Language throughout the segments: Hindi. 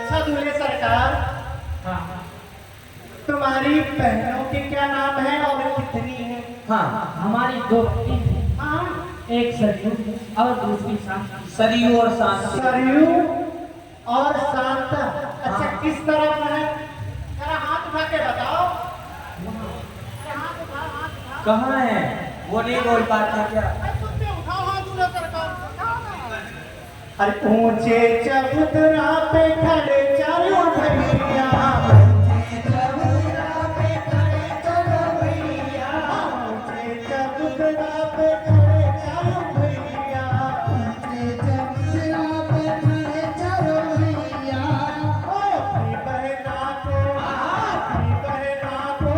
अच्छा दूल्हे सरकार, हाँ तुम्हारी बहनों के क्या नाम है और कितनी है? हाँ, हमारी दो बेटी हैं, हाँ, एक सरयू और दूसरी शांति। सरयू और शांति। सरयू और शांता। अच्छा, हाँ। किस तरफ है? जरा हाथ उठा के बताओ। अरे हाथ उठाओ, हाथ उठाओ। कहाँ है? वो नहीं बोल पाता क्या? अरे तुम भी उठाओ हाथ दूल्हे सरकार, उठाओ ना। अरे ऊंचे चबूतरा पे खड़े चारों भैया, ऊंचे चबूतरा पे खड़े चारों भैया, ऊंचे चबूतरा पे खड़े चारों भैया, ऊंचे चबूतरा पे खड़े चारों भैया। ओ अपनी बहना को, अपनी बहना को,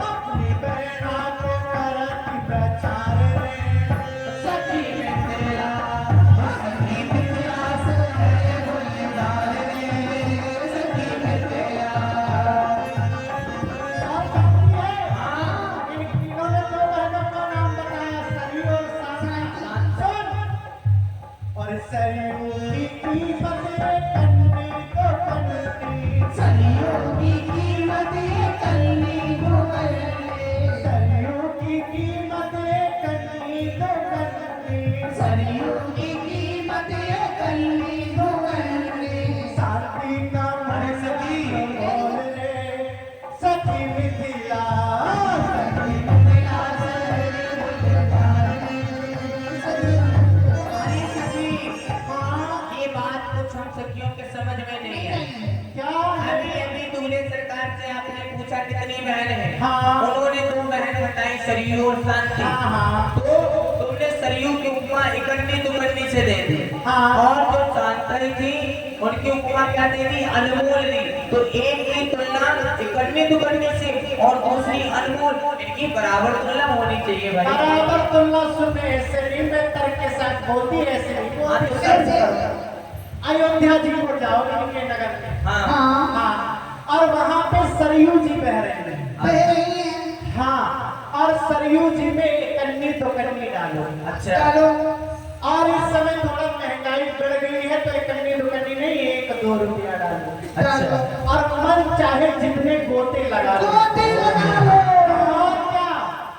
अपनी बहना को करती प्रचार रे, सखी में तेरा, सखी में तेरा से है गुलजार रे, सखी में तेरा। और बाकी है, इन तीनों ने दो बहनों का नाम बताया, सरयू और शांति। सुन, और सरयू की कीमत कन्नी को कन्नी, सरयू की कीमत कन्नी को कन्नी, सरयू की कीमत कन्नी को कन्नी, सरयू की कीमत कन्नी को कन्नी। शांति का मन सखी बोल रे, सखी मिथिला, सखी मिथिला से गुलजार रे, सखी। अरे सखी, हाँ, ये बात कुछ हम सखियों के समझ में नहीं आई। क्या अभी है? अभी दूल्हे सरकार से आपने पूछा कितनी बहन है? हाँ। उन्होंने दो बहन बताई, सरयू और शांति। हाँ, हाँ। तो तुमने सरयू की उपमा इकन्नी दुकन्नी से दे दी, हाँ। और जो शांति थी उनकी उपमा क्या दे दी? अनमोल दी। तो एक की तुलना इकन्नी दुकन्नी से और दूसरी अनमोल, इनकी बराबर तुलना होनी चाहिए भाई। बराबर तुलना सुने ऐसे नहीं, मैं तर्क के साथ बोलती ऐसे नहीं हाँ, बोलती। तो सर- अयोध्या जी को जाओ, इनके नगर में। हाँ हाँ, और वहाँ पे सरयू जी बह रहे हैं। हाँ, और सरयू जी में एक कन्नी दो कन्नी डालो। अच्छा। डालो। और इस समय थोड़ा महंगाई बढ़ गई है, तो एक कन्नी दो कन्नी नहीं, 1-2 रुपया डालो। अच्छा। और मन चाहे जितने गोते लगा लो। और क्या?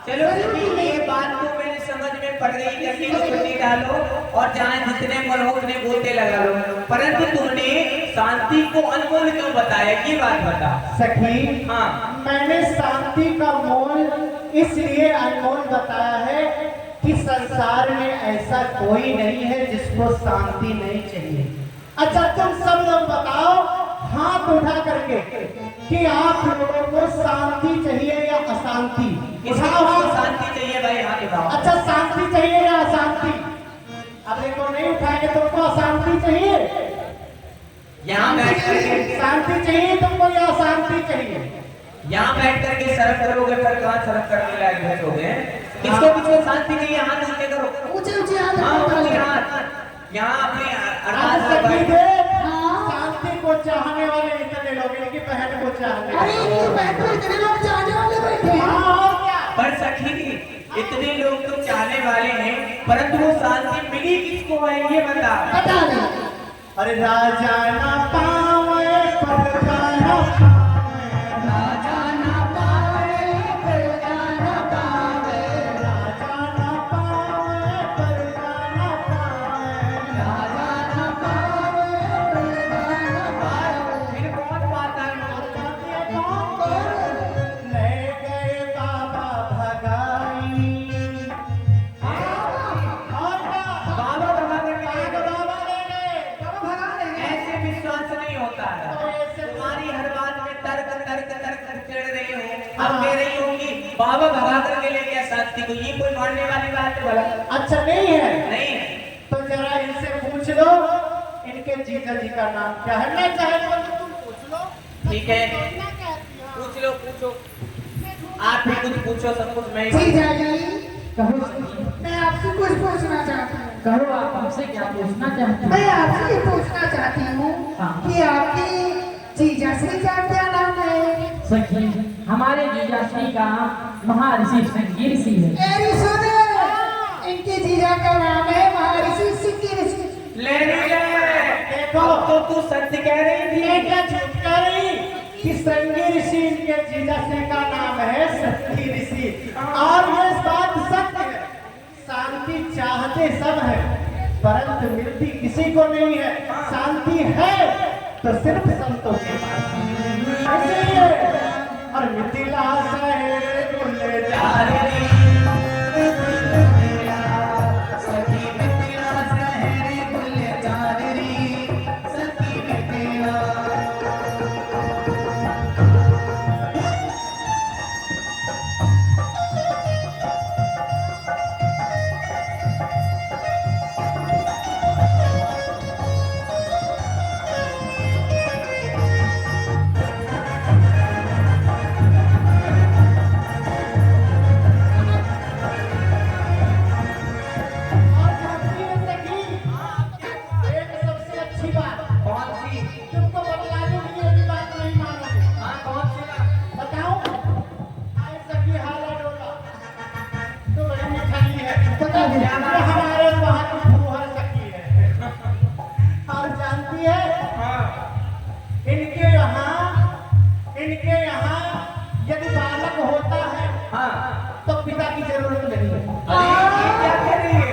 चलो सभी, ये बात तो मेरे समझ में पड़ गई, कन्नी को कन्नी डालो और जहाँ जितने मन हो उतने गोते लगा लो। परंतु तुमने शांति को अनमोल क्यों बताया? ये बात बता सखी, हाँ। मैंने शांति का मोल इसलिए अनमोल बताया है कि संसार में ऐसा कोई नहीं है जिसको शांति नहीं चाहिए। अच्छा, तुम सब लोग बताओ हाथ उठा करके कि आप लोगों को शांति चाहिए या अशांति? किसको शांति चाहिए भाई? हाथ उठाओ। अच्छा, शांति चाहिए या अशांति? अब देखो, नहीं उठाएंगे तुमको अशांति चाहिए? यहाँ बैठ करके, शांति चाहिए तुमको या अशांति चाहिए? यहाँ बैठ करके शर्म करोगे पर कहाँ शर्म करने लायक बैठोगे? किसको शांति चाहिए? हाथ ऊंचे करो। ऊंचे हाथ हाँ, उठाओ। ऊंचे हाथ। यहाँ अपने आज अरदास सखी लगाई। देख, हाँ। शांति को चाहने वाले इतने लोग, इनकी बहन को चाहने अरे वाले। इनकी बहन को इतने लोग चाहने वाले बैठे हैं। हाँ, और क्या? पर सखी, इतने लोग तो चाहने वाले हैं, परंतु वो शांति मिली किसको है ये बता। बता दे। अरे राजा ना पावे प्रजा ना पावे, राजा ना पावे प्रजा ना पावे, राजा ना पावे प्रजा ना पावे, राजा ना पावे प्रजा ना पावे। फिर कौन पाता है? ले गए बाबा भगाई। और क्या? बाबा भगा करके ले गए। बाबा ले गए, बाबा भगा ले गए। ऐसे विश्वास नहीं होता है। तुम्हारी हर बात में तर्क तर्क तर्क चढ़ रही हो। अब कह रही हो कि बाबा भगा करके ले गया शांति को, ये कोई मानने वाली बात है भला? अच्छा, नहीं है? नहीं है। तो जरा इनसे पूछ लो, इनके जीजा जी का नाम क्या है? मैं चाहे तो तुम पूछ लो। ठीक है, क्या कहती हो? पूछ लो, पूछो। आप भी कुछ पूछो, सब कुछ मैं ही जीजा जी, कहो मैं आपसे कुछ पूछना चाहती हूँ। कहो, आप हमसे क्या पूछना चाहते मैं हैं? आपसे ये पूछना चाहती हूँ हाँ। कि आपके जीजा श्री का क्या नाम है? सखी, हमारे जीजा श्री का महर्षि संगीर ऋषि है। मेरी सुने, इनके जीजा का नाम है महर्षि सिंह ऋषि। ले ले। देखो अब तो तू सत्य कह रही ये थी। क्या झूठ कह रही कि श्रृंगी ऋषि इनके जीजा से का नाम है श्रृंगी ऋषि, और ये बात सत्य है। शांति चाहते सब है परंतु मिलती किसी को नहीं है। शांति है तो सिर्फ संतों के पास है। इसलिए और मिथिला शहर गुलजारी कौन सी? तुमको बतला दूंगी, ये भी बात नहीं मानोगे। हाँ, कौन सी बात? बताऊं? आज सखी हाला डोला तो बड़ी मिठाई है। बता दे। ये हमारे वहाँ की फूहर सखी है। और जानती है हाँ, इनके यहाँ यदि बालक होता है हाँ। तो पिता की जरूरत नहीं है। अरे ये क्या कह रही है?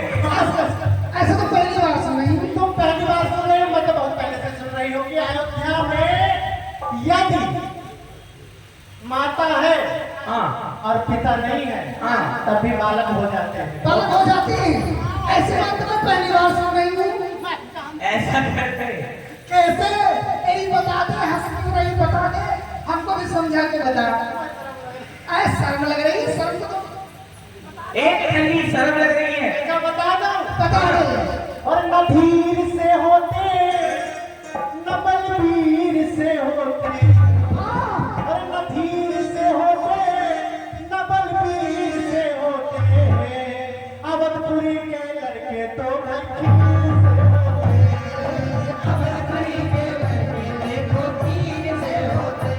ऐसा तो पहली बार सुन रही हूँ। तुम पहली बार सुन रहे हो, मैं तो बहुत पहले से सुन रही हूँ कि अयोध्या में यदि माता है हाँ, और पिता नहीं है हाँ। तब भी बालक हो जाते हैं। बालक हो जाती है। ऐसी बात तो मैं पहली बार सुन रही हूँ। ऐसा करते हैं। कैसे? यही बता दे, हंस क्यों रही बता दे, हमको भी समझा के बता। ऐ शर्म लग रही है, शर्म तो एक ठंडी शर्म लग रही है। क्या बता दो बता दे। और न धीर से होते न बलवीर से होते, और न धीर से होते न बलवीर से होते, अवधपुरी के लड़के तो भक्ति से होते। अवधपुरी के लड़के देखो तीर से होते।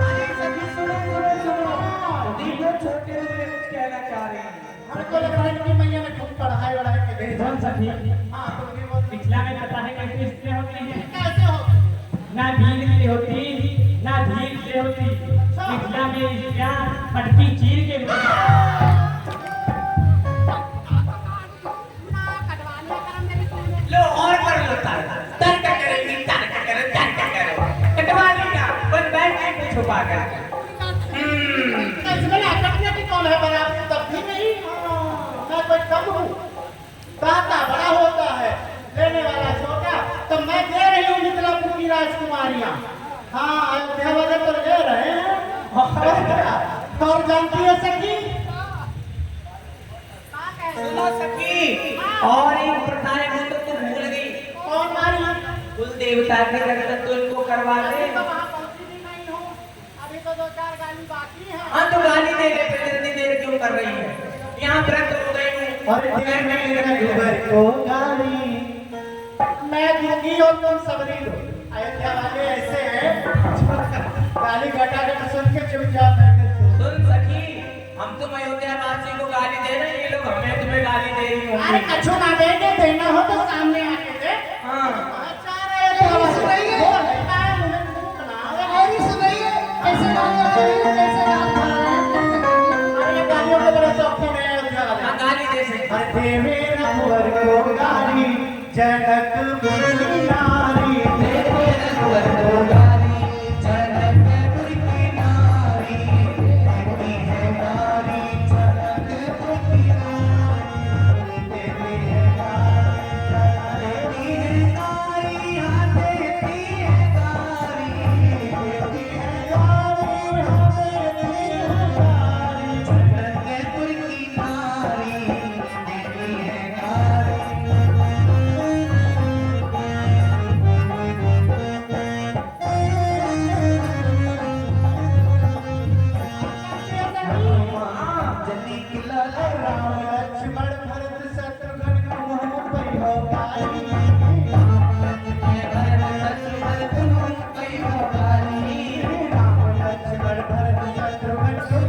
अरे सखी सुनो सुनो सुनो। दीदी छोटे दूल्हे कुछ कहना चाह रही हैं। हमको लग रहा है कि मैया ने खूब पढ़ाई वढ़ाई के भेज। कौन सखी? हाँ तुम भी बोल। पिछला में पता है कैसे स्त्री होती है? कैसे हो? ना भीड़ से होती, ना धीर से होती। पिछला में स्त्रियां पटकी चीर के लो और कर लो तर्क करेंगी, तर्क करो। कटवा लेगा, बस बैठ के छुपा कर। इसमें अटकने की कौन है बना? तब भी नहीं। मैं कोई कम हूँ। दाता बड़ा होता है, लेने वाला छोटा। तो मैं दे रही हूँ मिथिलापुर की राजकुमारियाँ। हाँ अयोध्या वाले तो ले रहे हैं। और जानती है सखी, सुनो सखी, और एक प्रथा है वो तो तू भूल गई। कौन मारी? कुल देवता के दर्शन तो इनको करवा अभी दे। तो वहाँ पहुँची भी नहीं हूँ। अभी तो 2-4 गाली बाकी है। हाँ तो गाली दे दे, फिर इतनी देर क्यों कर रही है? यहाँ व्रत हो गई हूँ। और को गाली मैं दूंगी और तुम सबरी दो। अयोध्या वाले ऐसे हैं, गाली घटा के सुन के चुपचाप बैठे थे। सुन सखी, हम तुम अयोध्या वासी को गाली दे रहे हैं, ये लोग हमें तुम्हें गाली दे रही अरे होंगी। कछु ना देंगे, देना हो तो सामने आके दे। हाँ, अच्छा रे तो सुन रही है? बोल रहा है, मुझे खूब बनाओ। और ही सुन रही है। कैसे गाली आ रही है, कैसे रात भर रहा है, कैसे गाली। अरे ये गालियों के बड़े शौकीन है अयोध्या वाले। हाँ गाली दे सकते। अरे देवे रघुवर को गाली जनक मुनि नारी, देवे रघुवर को गाली जनकपुर की नारी, देवी है नारी जनकपुर की नारी, देवी है नारी, देवी है नारी, हाँ देवी है नारी, देवी है नारी, हाँ देवी है नारी, जनकपुर की नारी, देवी है नारी। जल्दी किला राम लक्ष्मण भरत शत्रुघ्न कुमु पहिरो गाली, राम लक्ष्मण भरत शत्रुघ्न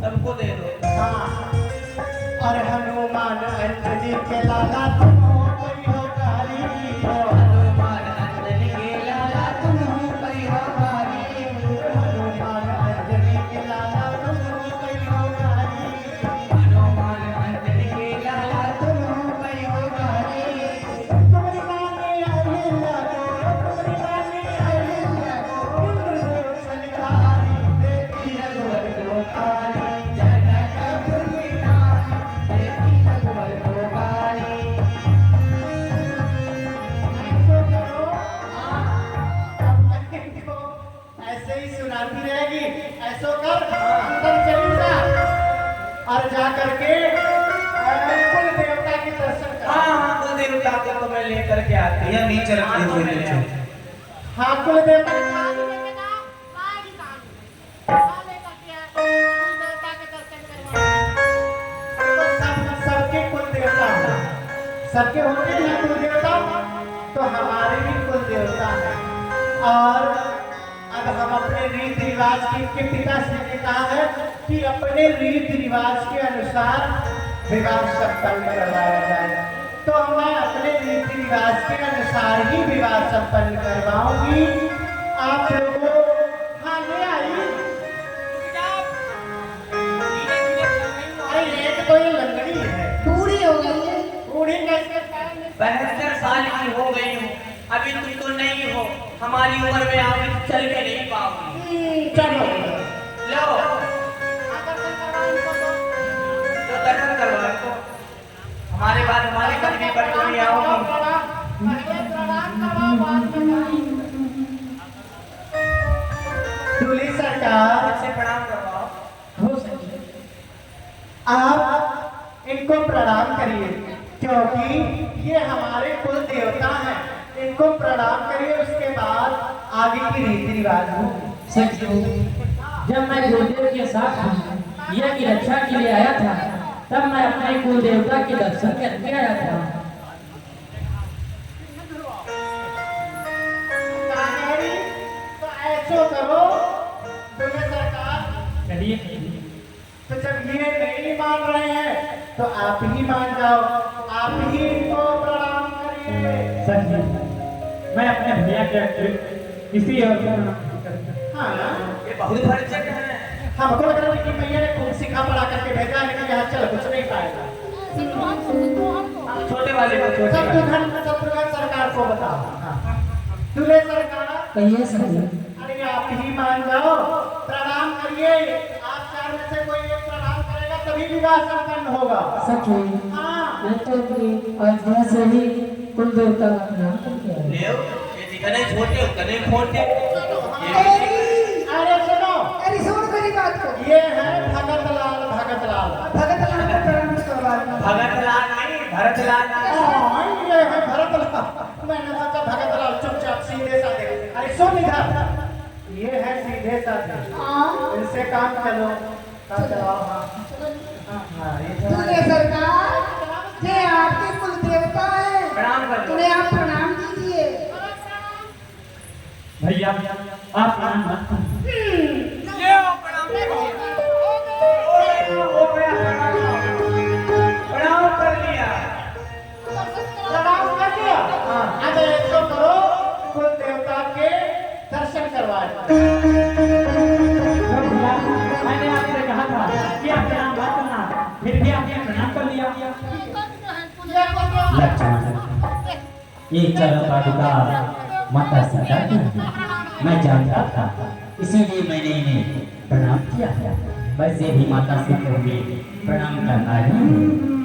सबको दे दो। हाँ। और हनुमान अंजनी के लाला तुम हो कोई हो कारी हो। हनुमान अंजनी के लाला तुम हो कोई हो कारी। हनुमान अंजनी के लाला तुम हो कोई हो कारी। हनुमान अंजनी के लाला तुम हो कोई हो कारी। तुम्हारी माने अहिल्या को, तुम्हारी माने अहिल्या को, इंद्रदेव छलिहारी, देखी रघुवर को कारी। जनकपुर की नारी, देखी रघुवर को कारी। ऐसो करो, अब इनको ऐसे ही सुनाती रहेगी। ऐसो कर अंदर चली जा और जा करके कुल देवता के दर्शन कर। हाँ, कुल देवता को तो मैं लेकर के आती हूँ। नीचे रख हाँ, दीजिए, नीचे। हाँ, कुल देवता के तो सबके कुल देवता हैं। सबके होते हैं कुल देवता, तो हमारे भी कुल देवता हैं। और अब हम अपने रीति रिवाज के पिताश्री ने कहा है कि अपने रीति रिवाज के अनुसार विवाह संपन्न करवाया जाए, तो मैं अपने रीति रिवाज के अनुसार ही विवाह संपन्न करवाऊंगी। आप लोगों हाँ ले आई। अरे एक तो ये लंगड़ी है, पूरी हो गई है। बूढ़ी कैसे 72 साल की हो गई हूँ, अभी तुम तो नहीं हो। हमारी उम्र में आप चल के नहीं पाओगी। चलो लो, जो दर्शन करवा को हमारे बाद हमारे कदमी पर तुम ही आओगी। दूल्हे सरकार से प्रणाम करवाओ। हो सके आप इनको प्रणाम करिए, क्योंकि ये हमारे कुल देवता हैं। इनको प्रणाम करिए, उसके बाद आगे की रीति रिवाज होगी। सच कहूं, जब मैं गुरुदेव के साथ यह की रक्षा के लिए आया था, तब मैं अपने कुल देवता के दर्शन करके आया था। कान्हरी, तो ऐसो करो दूल्हे सरकार, चलिए तो जब ये नहीं मान रहे हैं तो आप ही मान जाओ, आप ही इनको प्रणाम करिए। सच में मैं अपने भैया के किसी और को प्रणाम करता हूं। हाँ, ये बहुत भरचक है। हमको लग रहा है कि भैया ने खूब सिखा पढ़ा करके भेजा है, लेकिन यहाँ चल कुछ नहीं पाएगा। छोटे वाले को छोटे वाले। शत्रुघ्न सरकार को बताओ। हाँ। दूल्हे सरकार, कहिए सर। अरे आप ही मान जाओ, प्रणाम करिए। आप चार में से कोई एक प्रणाम करेगा तभी विवाह संपन्न होगा। सच में हाँ, मैं तो आज से ही कुल देवता का प्रणाम करके आया। ले, ये दिखने छोटे कने खोटे। अरे सुनो, अरे सुन मेरी बात को। ये है भगत लाल, भगत लाल। भगत लाल को प्रणाम करवा दो। भगत लाल नहीं, भरत लाल। ये है भरत लाल। मैंने सोचा भगत लाल चुपचाप सीधे साधे। अरे सुन इधर, ये है सीधे साधे। हाँ। इनसे काम चलो, काम चलाओ। हाँ, हाँ, ये चलाओ। दूल्हे सरकार, ये आपके कुल देवता है, प्रणाम कर लो। उन्हें आप प्रणाम कीजिए। भैया आप प्रणाम मत करिए। ले आओ, प्रणाम करो। प्रणाम कर लिया। प्रणाम कर दिया। हाँ, अब ऐसा करो, कुल देवता के दर्शन करवाए। भैया मैंने आपसे कहा था कि आप प्रणाम मत करना, फिर भी आपने प्रणाम कर लिया। लक्ष्मण, ये चरण पादुका माता सीता की है। मैं जानता था, इसीलिए मैंने इन्हें प्रणाम किया। वैसे भी माता सीता को भी प्रणाम करना ही है।